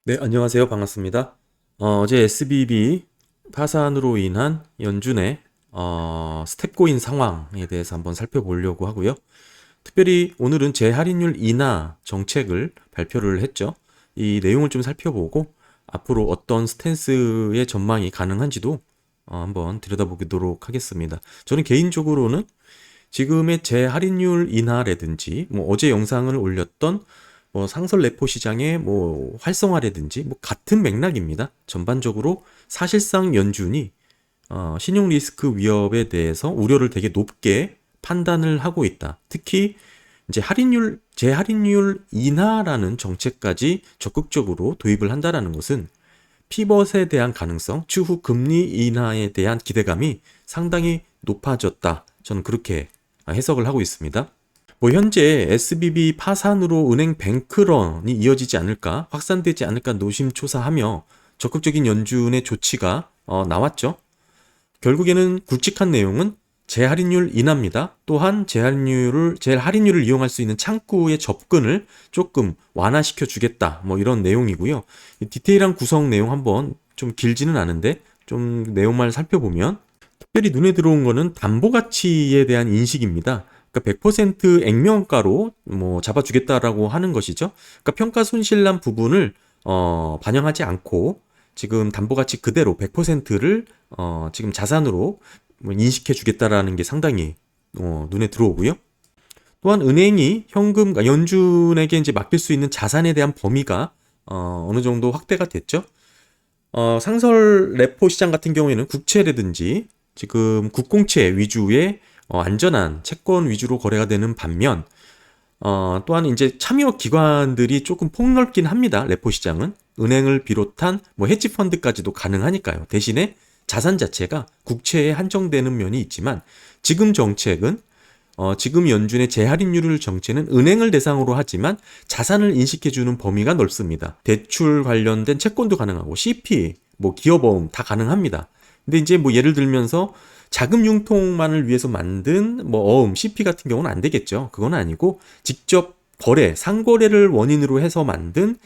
네, 안녕하세요. 반갑습니다. 어제 SBB 파산으로 인한 연준의 스텝고인 상황에 대해서 한번 살펴보려고 하고요. 특별히 오늘은 재할인율 인하 정책을 발표를 했죠. 이 내용을 좀 살펴보고 앞으로 어떤 스탠스의 전망이 가능한지도 한번 들여다보도록 하겠습니다. 저는 개인적으로는 지금의 재할인율 인하라든지 뭐 어제 영상을 올렸던 뭐 상설 레포 시장의 뭐 활성화라든지 뭐 같은 맥락입니다. 전반적으로 사실상 연준이 신용 리스크 위협에 대해서 우려를 되게 높게 판단을 하고 있다. 특히 이제 재할인율 인하라는 정책까지 적극적으로 도입을 한다라는 것은 피벗에 대한 가능성, 추후 금리 인하에 대한 기대감이 상당히 높아졌다. 저는 그렇게 해석을 하고 있습니다. 뭐 현재 SBB 파산으로 은행 뱅크런이 이어지지 않을까, 확산되지 않을까 노심초사하며 적극적인 연준의 조치가 나왔죠. 결국에는 굵직한 내용은 재할인율 인하입니다. 또한 재할인율을 이용할 수 있는 창구의 접근을 조금 완화시켜 주겠다. 뭐 이런 내용이고요. 디테일한 구성 내용 한번 좀 길지는 않은데 좀 내용만 살펴보면 특별히 눈에 들어온 거는 담보 가치에 대한 인식입니다. 그러니까 100% 액면가로 뭐 잡아주겠다라고 하는 것이죠. 그러니까 평가 손실난 부분을 반영하지 않고 지금 담보 가치 그대로 100%를 지금 자산으로 뭐 인식해 주겠다라는 게 상당히 눈에 들어오고요. 또한 은행이 현금, 그러니까 연준에게 이제 맡길 수 있는 자산에 대한 범위가 어느 정도 확대가 됐죠. 상설 레포 시장 같은 경우에는 국채라든지 지금 국공채 위주의 안전한 채권 위주로 거래가 되는 반면 또한 이제 참여 기관들이 조금 폭넓긴 합니다. 레포 시장은 은행을 비롯한 뭐 헤지 펀드까지도 가능하니까요. 대신에 자산 자체가 국채에 한정되는 면이 있지만 지금 정책은 지금 연준의 재할인율을 정체는 은행을 대상으로 하지만 자산을 인식해주는 범위가 넓습니다. 대출 관련된 채권도 가능하고 CP, 뭐 기업어음 다 가능합니다. 근데 이제 뭐 예를 들면서 자금 융통만을 위해서 만든 뭐 어음, CP 같은 경우는 안 되겠죠. 그건 아니고 직접 거래, 상거래를 원인으로 해서 만든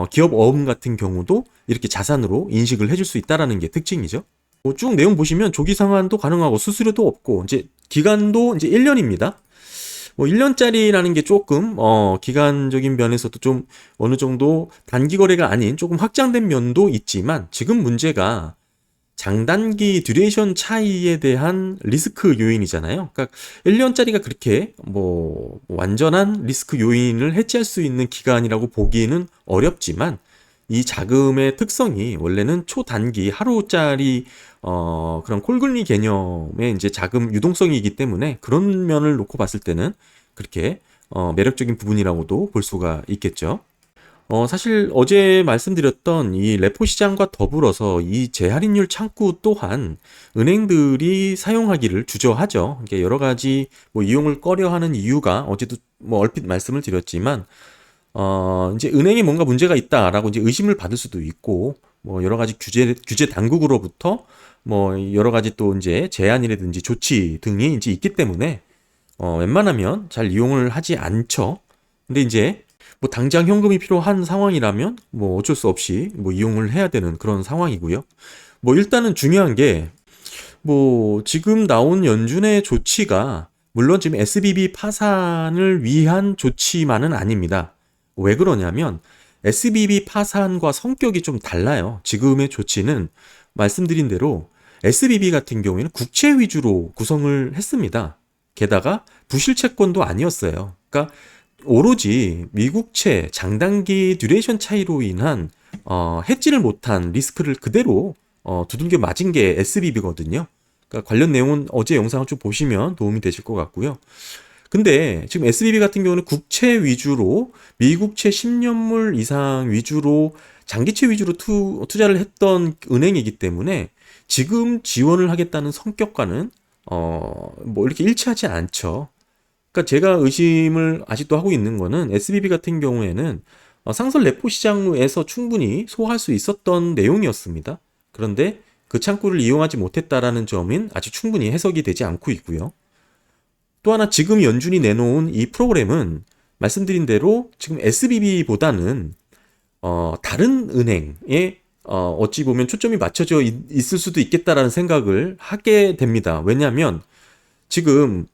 기업 어음 같은 경우도 이렇게 자산으로 인식을 해줄 수 있다라는 게 특징이죠. 뭐쭉 내용 보시면 조기 상환도 가능하고 수수료도 없고 이제 기간도 이제 1년입니다. 뭐 1년짜리라는 게 조금 기간적인 면에서도 좀 어느 정도 단기 거래가 아닌 조금 확장된 면도 있지만 지금 문제가 장단기 듀레이션 차이에 대한 리스크 요인이잖아요. 그러니까 1년짜리가 그렇게 뭐 완전한 리스크 요인을 해치할 수 있는 기간이라고 보기는 어렵지만 이 자금의 특성이 원래는 초단기 하루짜리 그런 콜글리 개념의 이제 자금 유동성이기 때문에 그런 면을 놓고 봤을 때는 그렇게 매력적인 부분이라고도 볼 수가 있겠죠. 사실 어제 말씀드렸던 이 레포 시장과 더불어서 이 재할인율 창구 또한 은행들이 사용하기를 주저하죠. 이게 여러 가지 뭐 이용을 꺼려하는 이유가 어제도 뭐 얼핏 말씀을 드렸지만 이제 은행에 뭔가 문제가 있다라고 이제 의심을 받을 수도 있고 뭐 여러 가지 규제 당국으로부터 뭐 여러 가지 또 이제 제한이라든지 조치 등이 이제 있기 때문에 웬만하면 잘 이용을 하지 않죠. 근데 이제 뭐 당장 현금이 필요한 상황이라면 뭐 어쩔 수 없이 뭐 이용을 해야 되는 그런 상황이고요. 뭐 일단은 중요한 게 뭐 지금 나온 연준의 조치가 물론 지금 SBB 파산을 위한 조치만은 아닙니다. 왜 그러냐면 SBB 파산과 성격이 좀 달라요. 지금의 조치는 말씀드린 대로 SBB 같은 경우에는 국채 위주로 구성을 했습니다. 게다가 부실 채권도 아니었어요. 그러니까 오로지 미국채 장단기 듀레이션 차이로 인한 해지를 못한 리스크를 그대로 두들겨 맞은 게 SBB거든요. 그러니까 관련 내용은 어제 영상을 좀 보시면 도움이 되실 것 같고요. 근데 지금 SBB 같은 경우는 국채 위주로 미국채 10년물 이상 위주로 장기채 위주로 투자를 했던 은행이기 때문에 지금 지원을 하겠다는 성격과는 뭐 이렇게 일치하지 않죠. 그러니까 제가 의심을 아직도 하고 있는 거는 SBB 같은 경우에는 상설 레포 시장에서 충분히 소화할 수 있었던 내용이었습니다. 그런데 그 창구를 이용하지 못했다라는 점은 아직 충분히 해석이 되지 않고 있고요. 또 하나 지금 연준이 내놓은 이 프로그램은 말씀드린 대로 지금 SBB보다는 다른 은행에 어찌 보면 초점이 맞춰져 있을 수도 있겠다라는 생각을 하게 됩니다. 왜냐하면 지금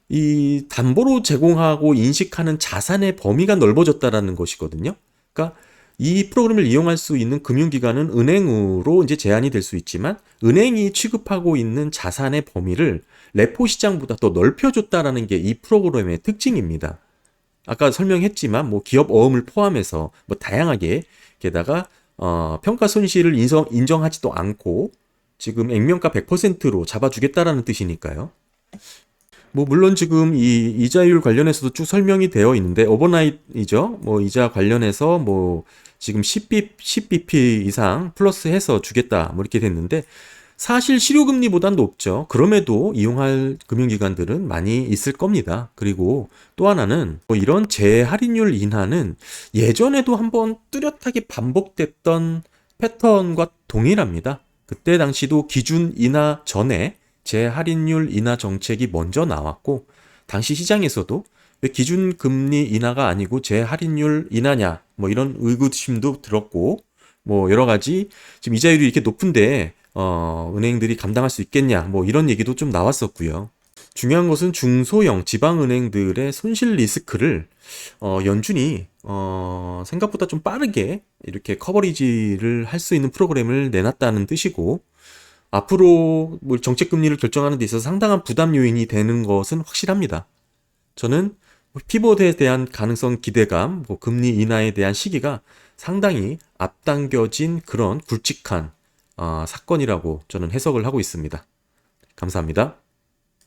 이 담보로 제공하고 인식하는 자산의 범위가 넓어졌다라는 것이거든요. 그러니까 이 프로그램을 이용할 수 있는 금융기관은 은행으로 이제 제한이 될 수 있지만 은행이 취급하고 있는 자산의 범위를 레포 시장보다 더 넓혀줬다라는 게 이 프로그램의 특징입니다. 아까 설명했지만 뭐 기업 어음을 포함해서 뭐 다양하게 게다가 평가 손실을 인정하지도 않고 지금 액면가 100%로 잡아주겠다라는 뜻이니까요. 뭐 물론 지금 이 이자율 관련해서도 쭉 설명이 되어 있는데 오버나잇이죠. 뭐 이자 관련해서 뭐 지금 10bp 이상 플러스해서 주겠다 뭐 이렇게 됐는데 사실 실효금리보단 높죠. 그럼에도 이용할 금융기관들은 많이 있을 겁니다. 그리고 또 하나는 뭐 이런 재할인율 인하는 예전에도 한번 뚜렷하게 반복됐던 패턴과 동일합니다. 그때 당시도 기준 인하 전에 재할인율 인하 정책이 먼저 나왔고 당시 시장에서도 왜 기준금리 인하가 아니고 재할인율 인하냐 뭐 이런 의구심도 들었고 뭐 여러 가지 지금 이자율이 이렇게 높은데 은행들이 감당할 수 있겠냐 뭐 이런 얘기도 좀 나왔었고요. 중요한 것은 중소형 지방은행들의 손실 리스크를 연준이 생각보다 좀 빠르게 이렇게 커버리지를 할 수 있는 프로그램을 내놨다는 뜻이고 앞으로 뭐 정책 금리를 결정하는 데 있어서 상당한 부담 요인이 되는 것은 확실합니다. 저는 피봇에 대한 가능성 기대감, 뭐 금리 인하에 대한 시기가 상당히 앞당겨진 그런 굵직한 사건이라고 저는 해석을 하고 있습니다. 감사합니다.